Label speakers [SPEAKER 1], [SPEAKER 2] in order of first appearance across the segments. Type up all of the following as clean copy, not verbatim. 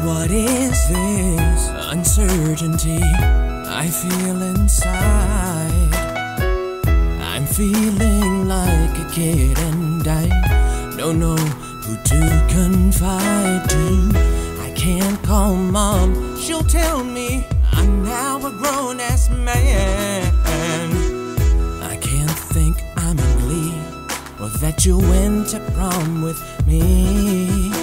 [SPEAKER 1] What is this uncertainty I feel inside? I'm feeling like a kid and I don't know who to confide to. I can't call mom, she'll tell me I'm now a grown-ass man. I can't think I'm in glee or that you went to prom with me.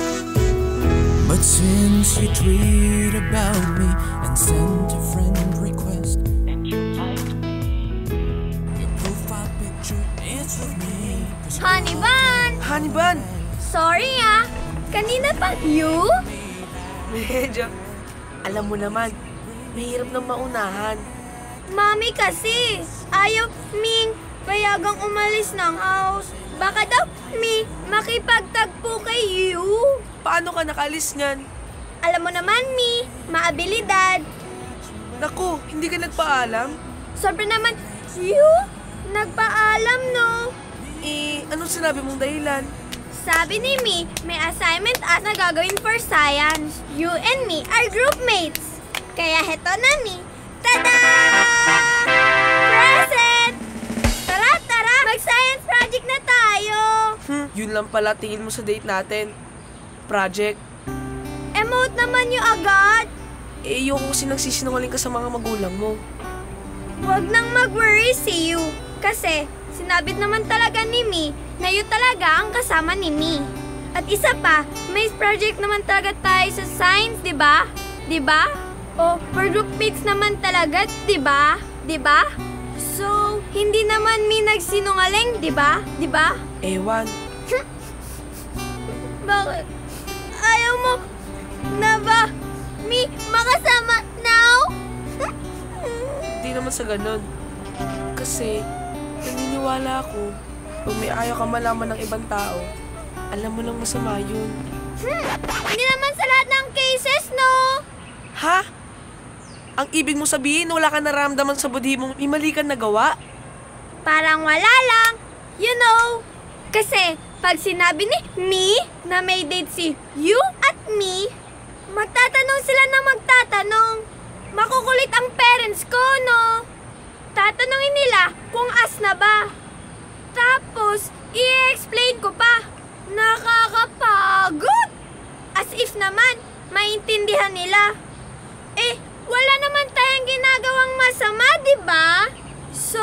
[SPEAKER 1] But since you tweet about me and sent a friend request and you liked me, your profile picture is with me.
[SPEAKER 2] Honey Bun!
[SPEAKER 3] Honey Bun!
[SPEAKER 2] Sorry kanina pa you?
[SPEAKER 3] Medyo, alam mo naman, mahirap nang maunahan.
[SPEAKER 2] Mami kasi, ayaw Ming payagang umalis ng house. Baka daw, makipagtagpo kay you.
[SPEAKER 3] Paano ka nakalis niyan?
[SPEAKER 2] Alam mo naman, maabilidad.
[SPEAKER 3] Naku, hindi ka nagpaalam?
[SPEAKER 2] Sobra naman, you? Nagpaalam, no?
[SPEAKER 3] Anong sinabi mong dahilan?
[SPEAKER 2] Sabi ni may assignment na gagawin for science. You and me are groupmates. Kaya heto na tada! Present! Tara, mag-science project na tayo.
[SPEAKER 3] Yun lang pala tingin mo sa date natin. Project.
[SPEAKER 2] Emote naman yung agad.
[SPEAKER 3] Yung kasi nagsisinungaling ka sa mga magulang mo.
[SPEAKER 2] Huwag nang mag-worry si you. Kasi sinabi naman talaga ni na yun talaga ang kasama ni At isa pa, may project naman talaga tayo sa science, di ba? Di ba? O, for groupmates naman talaga, di ba? Di ba? So, hindi naman nagsinungaling, di ba? Di ba?
[SPEAKER 3] Ewan.
[SPEAKER 2] Bakit? Ayaw mo na ba makasama now?
[SPEAKER 3] Hindi naman sa ganun. Kasi, naniniwala ako, pag may ayaw ka malaman ng ibang tao, alam mo lang masama yun.
[SPEAKER 2] Hindi naman sa lahat ng cases, no?
[SPEAKER 3] Ha? Ang ibig mo sabihin, wala ka naramdaman sa budhi mong may mali kang nagawa?
[SPEAKER 2] Parang wala lang. You know, kasi pag sinabi ni na may date si you at me, magtatanong sila na magtatanong. Makukulit ang parents ko, no? Tatanungin nila kung as na ba. Tapos, i-explain ko pa. Nakakapagod! As if naman, maintindihan nila. Wala naman tayong ginagawang masama, di ba? So,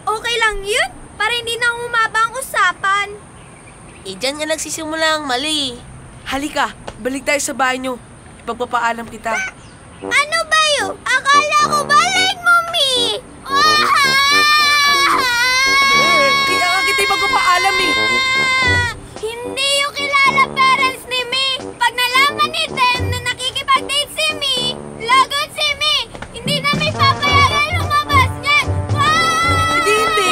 [SPEAKER 2] okay lang yun para hindi na umaba ang usapan.
[SPEAKER 3] Diyan nga nagsisimula ang mali. Halika, balik tayo sa bahay nyo. Ipagpapaalam kita.
[SPEAKER 2] Ano ba yun? Akala ko balik mo,
[SPEAKER 3] Kaya nga kita ipagpapaalam
[SPEAKER 2] Hindi yung kilala parents ni Pag nalaman ni Dem na nakikipag-date si lagot si hindi na papayagan lumabas niyan.
[SPEAKER 3] Hindi.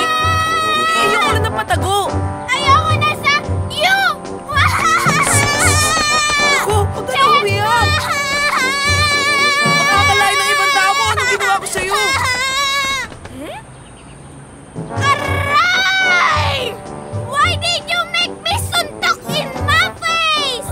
[SPEAKER 3] Ayoko na ng patago.
[SPEAKER 2] Ayoko na sa you!
[SPEAKER 3] Ako, huwag ka na umiyak. Makakalain ng ibang tao kung anong ginawa ko sa'yo.
[SPEAKER 2] Aray! Why did you make me suntok in my face?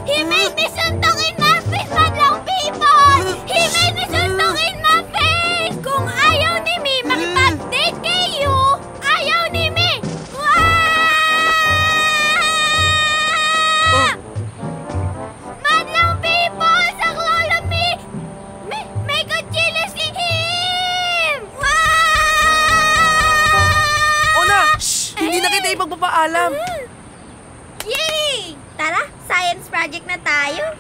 [SPEAKER 2] He made me suntok in my face, madlang people! He made me suntok in my face! Kung ayaw ni makipag-date kay you, ayaw ni Madlang people! Sa lolo may kutsilyo si him!
[SPEAKER 3] Shh! Hindi na kita ipagpapaalam.
[SPEAKER 2] Yay! Tara, science project na tayo.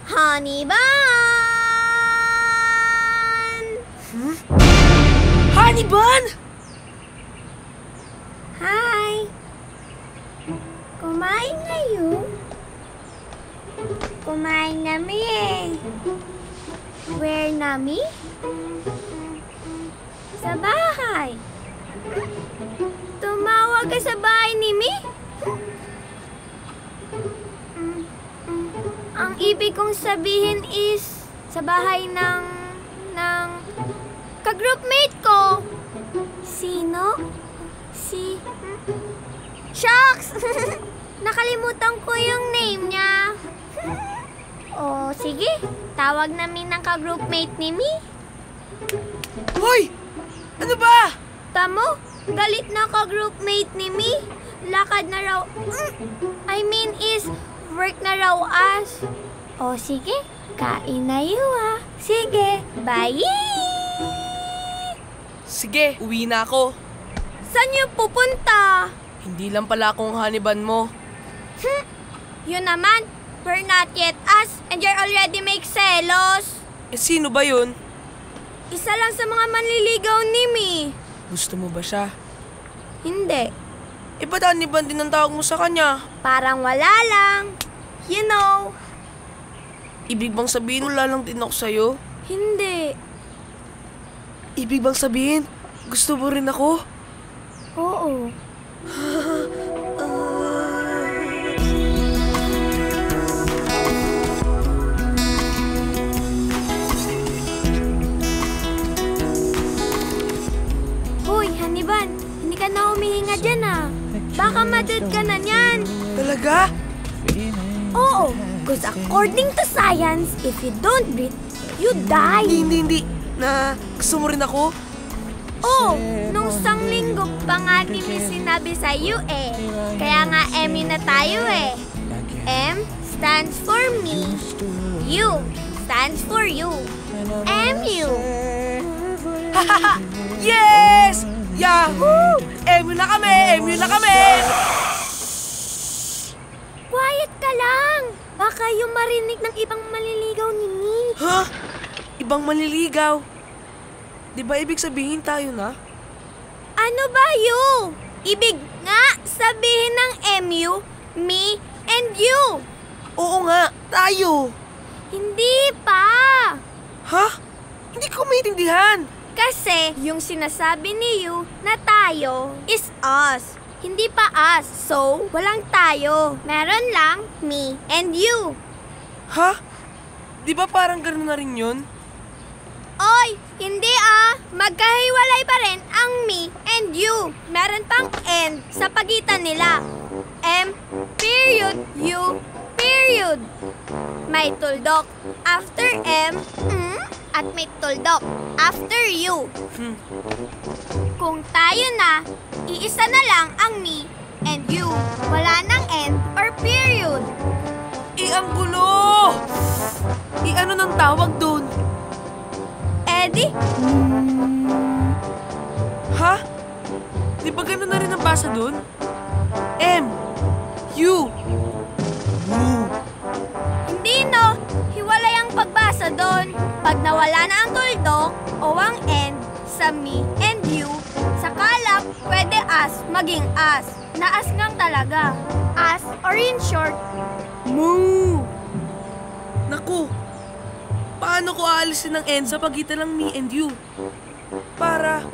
[SPEAKER 2] Honey Bun!
[SPEAKER 3] Honey Bun!
[SPEAKER 2] Hi! Kumain kayo? Kumain nami Where nami? Sa bahay. Tumawag ka sa bahay ni Ang ibig kong sabihin is sa bahay ng ng ka-groupmate ko. Sino? Shucks! Nakalimutan ko yung name niya. Sige. Tawag namin ng ka-groupmate ni Mi.
[SPEAKER 3] Hoy! Ano ba?
[SPEAKER 2] Tamo, galit na ka-groupmate ni Mi. Lakad na raw. Work na raw as. Sige. Kain na ah. Sige, bye!
[SPEAKER 3] Sige, uwi na ako.
[SPEAKER 2] Saan niyo pupunta?
[SPEAKER 3] Hindi lang pala akong haniban mo.
[SPEAKER 2] Yun naman, we're not yet us and you're already make selos.
[SPEAKER 3] Sino ba yun?
[SPEAKER 2] Isa lang sa mga manliligaw ni Mi.
[SPEAKER 3] Gusto mo ba siya?
[SPEAKER 2] Hindi.
[SPEAKER 3] Ba't haniban din ang tawag mo sa kanya?
[SPEAKER 2] Parang wala lang. You know.
[SPEAKER 3] Ibig bang sabihin wala lang din ako sa'yo?
[SPEAKER 2] Hindi.
[SPEAKER 3] Ibig bang sabihin, gusto mo rin ako?
[SPEAKER 2] Oo. Hoy, Haniban, hindi ka na humihinga dyan ah. Baka madad ka na niyan.
[SPEAKER 3] Talaga?
[SPEAKER 2] Oo, because according to science, if you don't breathe, you die.
[SPEAKER 3] Hindi. Gusto mo rin ako?
[SPEAKER 2] Oh, nung isang linggo pa nga ni Miss sinabi sa iyo eh. Kaya nga MU na tayo eh. M stands for me. U stands for you. MU.
[SPEAKER 3] Yes! Yahoo! MU na kami! MU na kami!
[SPEAKER 2] Quiet ka lang. Baka yung marinig ng ibang maliligaw ni Mi.
[SPEAKER 3] Ha? Ibang manliligaw? Di ba ibig sabihin tayo na?
[SPEAKER 2] Ano ba you? Ibig nga sabihin ng MU, me, and you.
[SPEAKER 3] Oo nga, tayo!
[SPEAKER 2] Hindi pa.
[SPEAKER 3] Ha? Hindi ko maintindihan.
[SPEAKER 2] Kasi yung sinasabi ni you na tayo is us. Hindi pa us. So, walang tayo. Meron lang me and you.
[SPEAKER 3] Ha? Di ba parang gano'n na rin yun?
[SPEAKER 2] Oy, hindi ah. Magkahiwalay pa rin ang me and you. Meron pang and sa pagitan nila. M, period, U, period. May tuldok after M, at may tuldok after U. Kung tayo na, iisa na lang ang me and you. Wala nang end or period.
[SPEAKER 3] Ang gulo! Ano nang tawag dun?
[SPEAKER 2] Eddie?
[SPEAKER 3] Ha? Di ba gano'n na rin ang basa dun? M, U,
[SPEAKER 2] Hindi no. Hiwalay ang pagbasa doon. Pag nawala na ang tuldok o ang end sa me and you, sa kalap, pwede as maging as. Na as ngang talaga. As or in short,
[SPEAKER 3] Moo! Naku! Paano ko aalisin ang N sa pagitan ng me and you? Para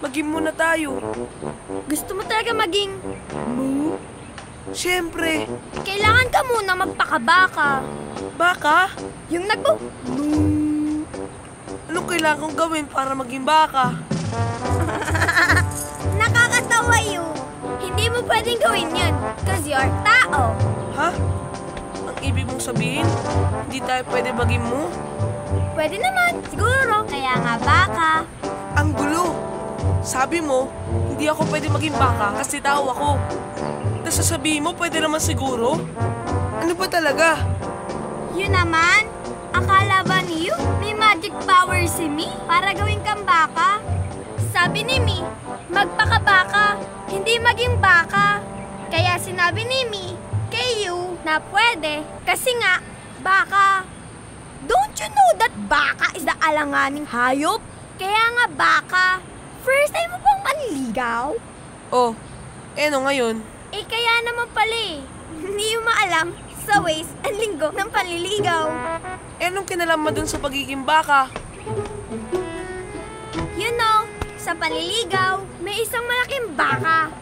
[SPEAKER 3] maging muna tayo.
[SPEAKER 2] gusto mo talaga maging
[SPEAKER 3] Moo? Siyempre.
[SPEAKER 2] kailangan ka muna magpakabaka.
[SPEAKER 3] Baka?
[SPEAKER 2] Yung
[SPEAKER 3] Anong kailangan kong gawin para maging baka?
[SPEAKER 2] Nakakatawa yun. Hindi mo pwedeng gawin yun because you're tao.
[SPEAKER 3] Ha? Ang ibig mong sabihin, hindi tayo pwede maging mo?
[SPEAKER 2] Pwede naman, siguro. Kaya nga baka.
[SPEAKER 3] Ang gulo! Sabi mo, hindi ako pwede maging baka kasi tao ako. Tapos sasabihin mo, pwede naman siguro? Ano ba talaga?
[SPEAKER 2] Yun naman, akala ba niyo may magic power si Mi para gawin kang baka? Sabi ni Mi, magpakabaka, hindi maging baka. Kaya sinabi ni Mi kay you na pwede kasi nga baka. Don't you know that baka is the alanganing hayop? Kaya nga baka. First time mo bang manligaw?
[SPEAKER 3] Oh, ano ngayon?
[SPEAKER 2] Kaya naman pala eh. Hindi mo maalam sa ways ang linggo ng panliligaw.
[SPEAKER 3] Anong kinalaman dun sa pagiging baka?
[SPEAKER 2] You know, sa panliligaw, may isang malaking baka.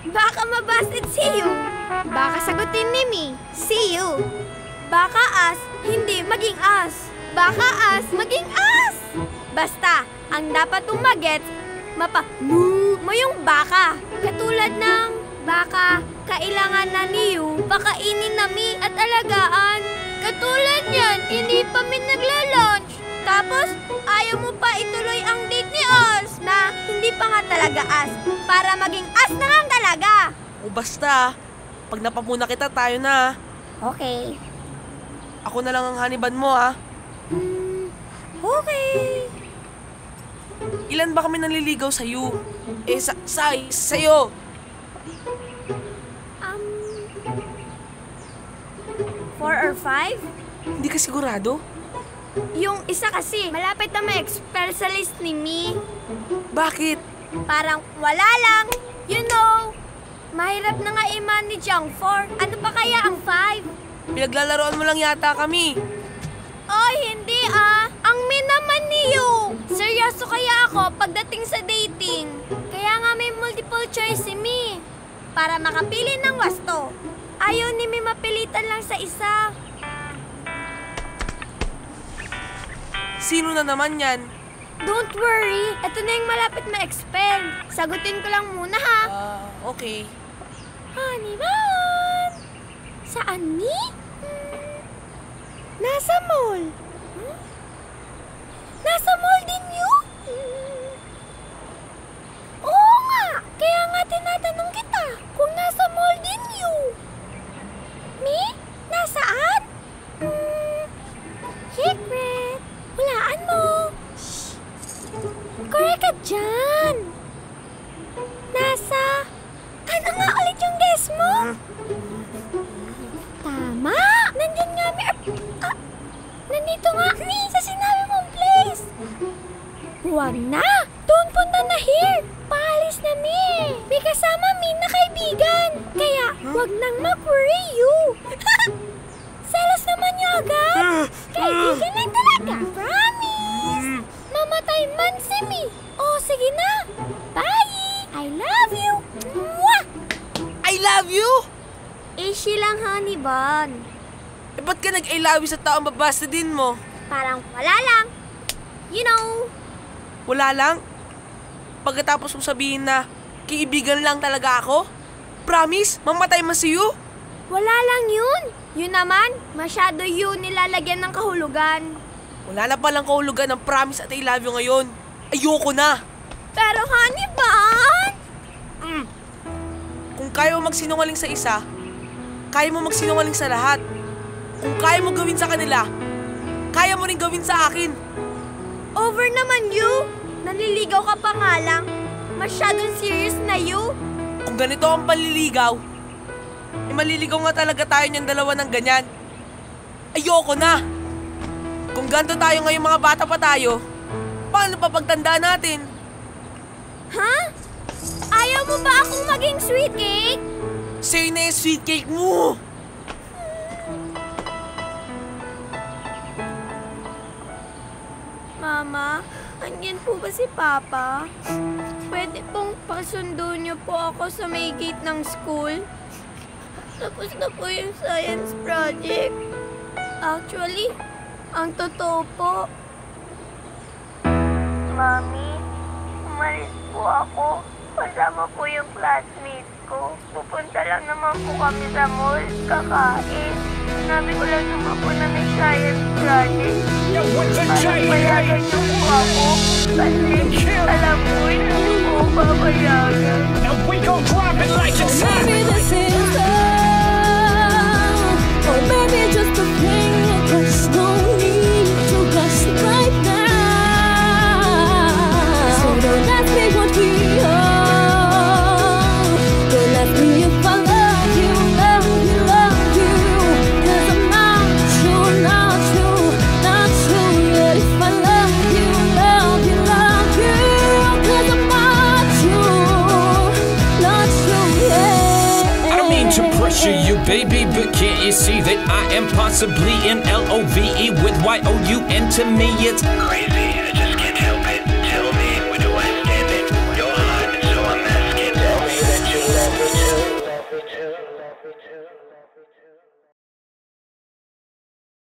[SPEAKER 2] Baka mabasted si you. Baka sagutin ni Mi, see you. Baka as, hindi maging as. Baka as, maging as. Basta, ang dapat mong magets, mo yung baka. Katulad ng baka, kailangan na niyo pakainin nami at alagaan. Katulad yan, hindi pa min nagla-lunch. Tapos, ayaw mo pa ituloy ang date ni Oz na hindi pa nga talaga as para maging as na nga talaga.
[SPEAKER 3] O basta, pag napamuna kita, tayo na.
[SPEAKER 2] Okay.
[SPEAKER 3] Ako na lang ang haniban mo, ha?
[SPEAKER 2] Okay.
[SPEAKER 3] Ilan ba kami nanliligaw sa'yo? Sa'yo.
[SPEAKER 2] 4 or 5?
[SPEAKER 3] Hindi ka sigurado?
[SPEAKER 2] Yung isa kasi, malapit na may specialist ni Me.
[SPEAKER 3] Bakit?
[SPEAKER 2] Parang wala lang. You know, mahirap na nga i-manage ang 4. Ano pa kaya ang 5?
[SPEAKER 3] Pinaglalaroan mo lang yata kami.
[SPEAKER 2] Oy, hindi Ang Me naman niyo. Seryoso kaya ako pagdating sa dating. Kaya nga may multiple choice si Me. Para makapili ng wasto. Ayaw ni Me mapilitan lang sa isa.
[SPEAKER 3] Sino na naman yan?
[SPEAKER 2] Don't worry, ito na yung malapit ma-expel. Sagutin ko lang muna ha.
[SPEAKER 3] Okay.
[SPEAKER 2] Haniban! Saan ni? Nasa mall. Nasa mall din yun? Oo nga, kaya nga tinatanong kita kung nasa mall din yun. Me? Nasaan? Secret. Hulaan mo. Shh. Correct ka dyan. Nasa... Ano nga ulit yung guess mo? Tama! Nandyan nga nandito nga sa sinabi mong place. Huwag na! Doon punta na here. Paalis na Mi. May kasama Mi na kaibigan. Kaya huwag nang mag-worry you. Selos naman niyo agad. Kaibigan lang talaga. Promise. Mamatay man si Mi. Oh, sige na. Bye. I love you. Mwah!
[SPEAKER 3] I love you?
[SPEAKER 2] Ishi lang, honey bun.
[SPEAKER 3] Ba't ka nag-I love you sa taong babasta din mo?
[SPEAKER 2] Parang wala lang. You know.
[SPEAKER 3] Wala lang? Pagkatapos mong sabihin na kaibigan lang talaga ako? Promise? Mamatay man si you?
[SPEAKER 2] Wala lang yun. Yun naman, masyado yun nilalagyan ng kahulugan.
[SPEAKER 3] Wala na palang kahulugan ng promise at I love you ngayon. Ayoko na.
[SPEAKER 2] Pero honey bun!
[SPEAKER 3] Kung kaya mo magsinungaling sa isa, kaya mo magsinungaling sa lahat. Kung kaya mo gawin sa kanila, kaya mo rin gawin sa akin.
[SPEAKER 2] Over naman you. Nanliligaw ka pa nga lang. Masyadong serious na you.
[SPEAKER 3] Kung ganito ang panliligaw, maliligaw nga talaga tayo niyang dalawa ng ganyan. Ayoko na. Kung ganito tayo ngayong mga bata pa tayo, paano pa pagtanda natin?
[SPEAKER 2] Ha? Ayaw mo ba akong maging sweet cake?
[SPEAKER 3] Sa'yo na yung sweet cake mo!
[SPEAKER 2] Mama, andyan po ba si Papa? Pwede pong pasundo niyo po ako sa may gate ng school? Tapos na po yung science project. Actually, ang totoo po. Mami, umalis po ako. Kasama po yung classmates ko. Pupunta lang naman po kami sa mall, kakain. Sinabi ko lang naman po na may science project. Payagan niyo po ako. Kasi alam ko, hindi po papayagan.
[SPEAKER 1] Now we gon' drop it like it's hot.
[SPEAKER 4] Maybe this is love, or maybe just a thing. There's no need to rush right now. So don't ask me what we are. Don't ask me if I love you, love you, love you. 'Cause I'm not sure, not sure, not sure yet if I love you, love you, love you. 'Cause I'm not sure, not sure yet.
[SPEAKER 1] I don't mean to pressure you, baby, but can't you see that I am possibly in LOVE with YOUN? To me, it's crazy.